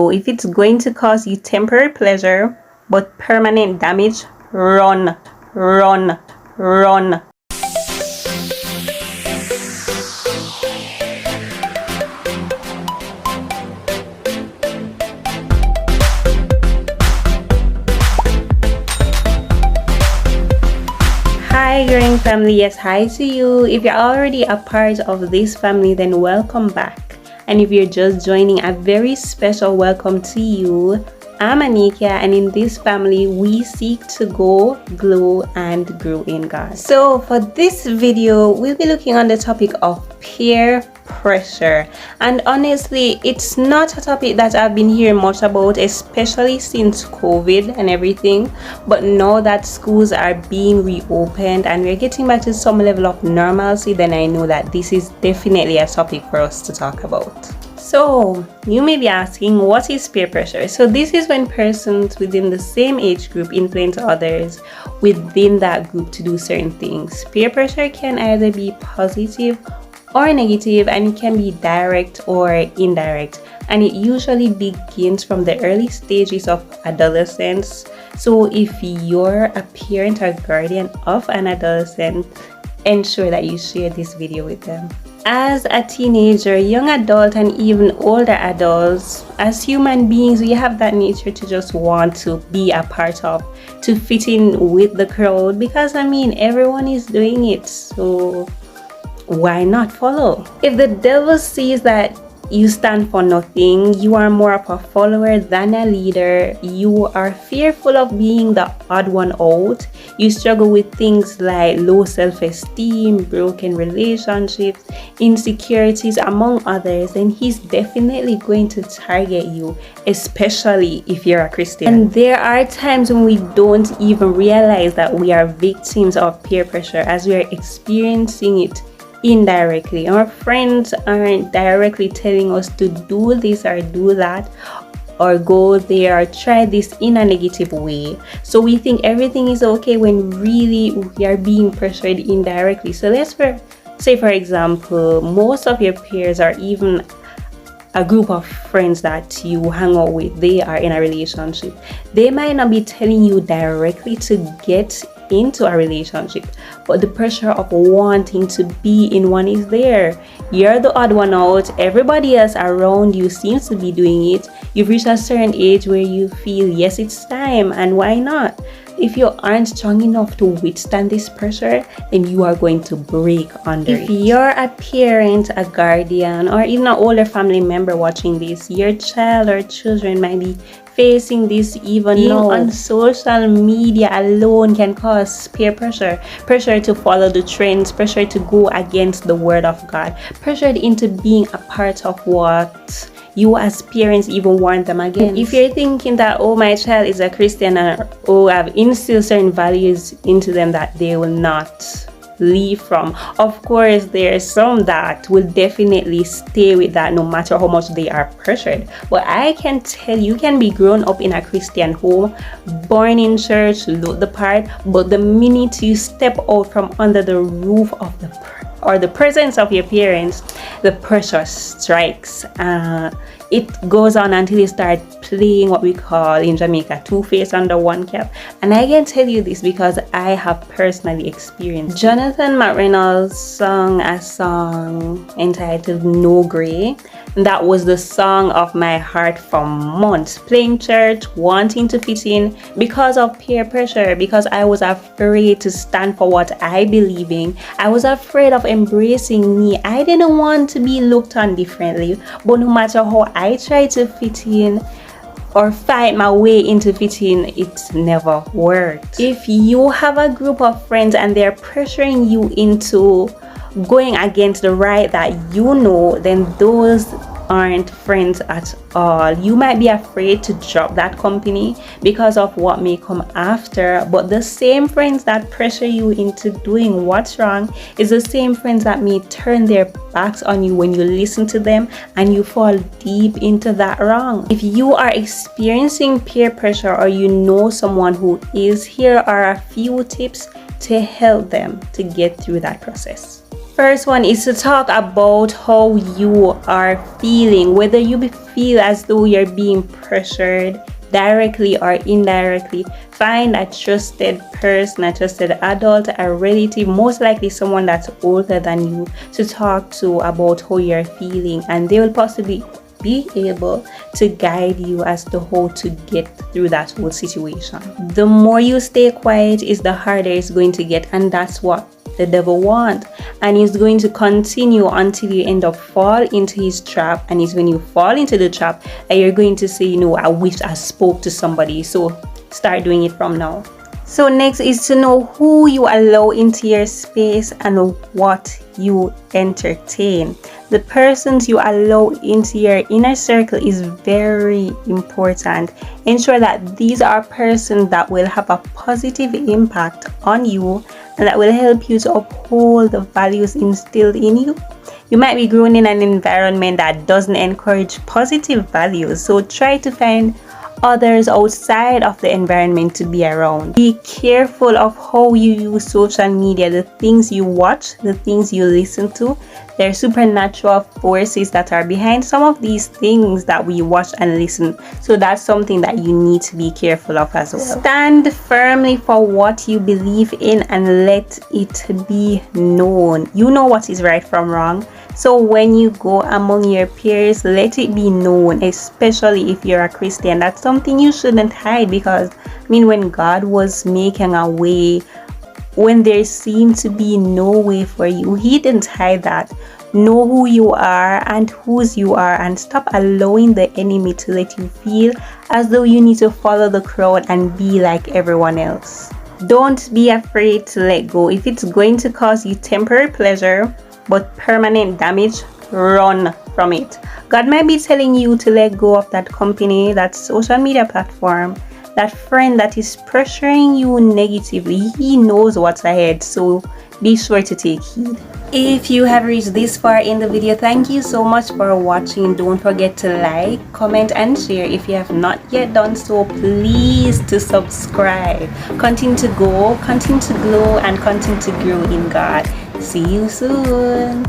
If it's going to cause you temporary pleasure but permanent damage, run, run, run. Hi growing family, yes, hi to you. If you're already a part of this family, then welcome back. And if you're just joining, a very special welcome to you. I'm Anika, and in this family we seek to go, glow, and grow in God. So for this video, we'll be looking on the topic of peer pressure, and honestly it's not a topic that I've been hearing much about, especially since COVID and everything. But now that schools are being reopened and we're getting back to some level of normalcy, then I know that this is definitely a topic for us to talk about. So you may be asking, what is peer pressure? So this is when persons within the same age group influence others within that group to do certain things. Peer pressure can either be positive or negative, and it can be direct or indirect, and it usually begins from the early stages of adolescence. So if you're a parent or guardian of an adolescent, ensure that you share this video with them. As a teenager, young adult, and even older adults, as human beings, we have that nature to just want to be a part of, to fit in with the crowd, because I mean everyone is doing it, so why not follow? If the devil sees that you stand for nothing, you are more of a follower than a leader, you are fearful of being the odd one out, you struggle with things like low self-esteem, broken relationships, insecurities, among others, then he's definitely going to target you, especially if you're a Christian. And there are times when we don't even realize that we are victims of peer pressure, as we are experiencing it indirectly. Our friends aren't directly telling us to do this or do that, or go there or try this in a negative way. So we think everything is okay when really we are being pressured indirectly. So let's say for example, most of your peers, or even a group of friends that you hang out with, they are in a relationship. They might not be telling you directly to get into a relationship, but the pressure of wanting to be in one is there. You're the odd one out, everybody else around you seems to be doing it. You've reached a certain age where you feel, yes, it's time, and why not? If you aren't strong enough to withstand this pressure, then you are going to break under it. If you're a parent, a guardian, or even an older family member watching this, your child or children might be facing this even now. On social media alone can cause peer pressure to follow the trends, pressure to go against the word of God, pressured into being a part of what you as parents even warn them against. If you're thinking that, oh, my child is a Christian, and oh, I've instilled certain values into them that they will not leave from, of course there's some that will definitely stay with that no matter how much they are pressured. But I can tell you can be grown up in a Christian home, born in church, look the part, but the minute you step out from under the roof of the presence of your parents, the pressure strikes. It goes on until you start playing what we call in Jamaica two-face under one cap. And I can tell you this because I have personally experienced. Jonathan McReynolds sung a song entitled No Grey. That was the song of my heart for months. Playing church, wanting to fit in because of peer pressure, because I was afraid to stand for what I believe in. I was afraid of embracing me. I didn't want to be looked on differently, but no matter how I tried to fit in or fight my way into fitting, it never worked. If you have a group of friends and they're pressuring you into going against the right that you know, then those aren't friends at all. You might be afraid to drop that company because of what may come after, but the same friends that pressure you into doing what's wrong is the same friends that may turn their backs on you when you listen to them and you fall deep into that wrong. If you are experiencing peer pressure or you know someone who is, here are a few tips to help them to get through that process. First one is to talk about how you are feeling, whether you feel as though you're being pressured directly or indirectly. Find a trusted person, a trusted adult, a relative, most likely someone that's older than you, to talk to about how you're feeling, and they will possibly be able to guide you as to how to get through that whole situation. The more you stay quiet is the harder it's going to get, and that's what the devil wants, and he's going to continue until you end up fall into his trap. And it's when you fall into the trap that you're going to say, I wish I spoke to somebody. So start doing it from now. So next is to know who you allow into your space and what you entertain. The persons you allow into your inner circle is very important. Ensure that these are persons that will have a positive impact on you and that will help you to uphold the values instilled in you. You might be growing in an environment that doesn't encourage positive values, so try to find others outside of the environment to be around. Be careful of how you use social media, the things you watch, the things you listen to. There are supernatural forces that are behind some of these things that we watch and listen. So that's something that you need to be careful of as well. Stand firmly for what you believe in and let it be known. You know what is right from wrong. So when you go among your peers, let it be known, especially if you're a Christian. That's something you shouldn't hide, because when God was making a way, when there seemed to be no way for you, he didn't hide that. Know who you are and whose you are, and stop allowing the enemy to let you feel as though you need to follow the crowd and be like everyone else. Don't be afraid to let go. If it's going to cause you temporary pleasure but permanent damage, run from it. God might be telling you to let go of that company, that social media platform, that friend that is pressuring you negatively. He knows what's ahead, so be sure to take heed. If you have reached this far in the video, thank you so much for watching. Don't forget to like, comment and share. If you have not yet done so, please to subscribe. Continue to go, continue to glow, and continue to grow in God. See you soon.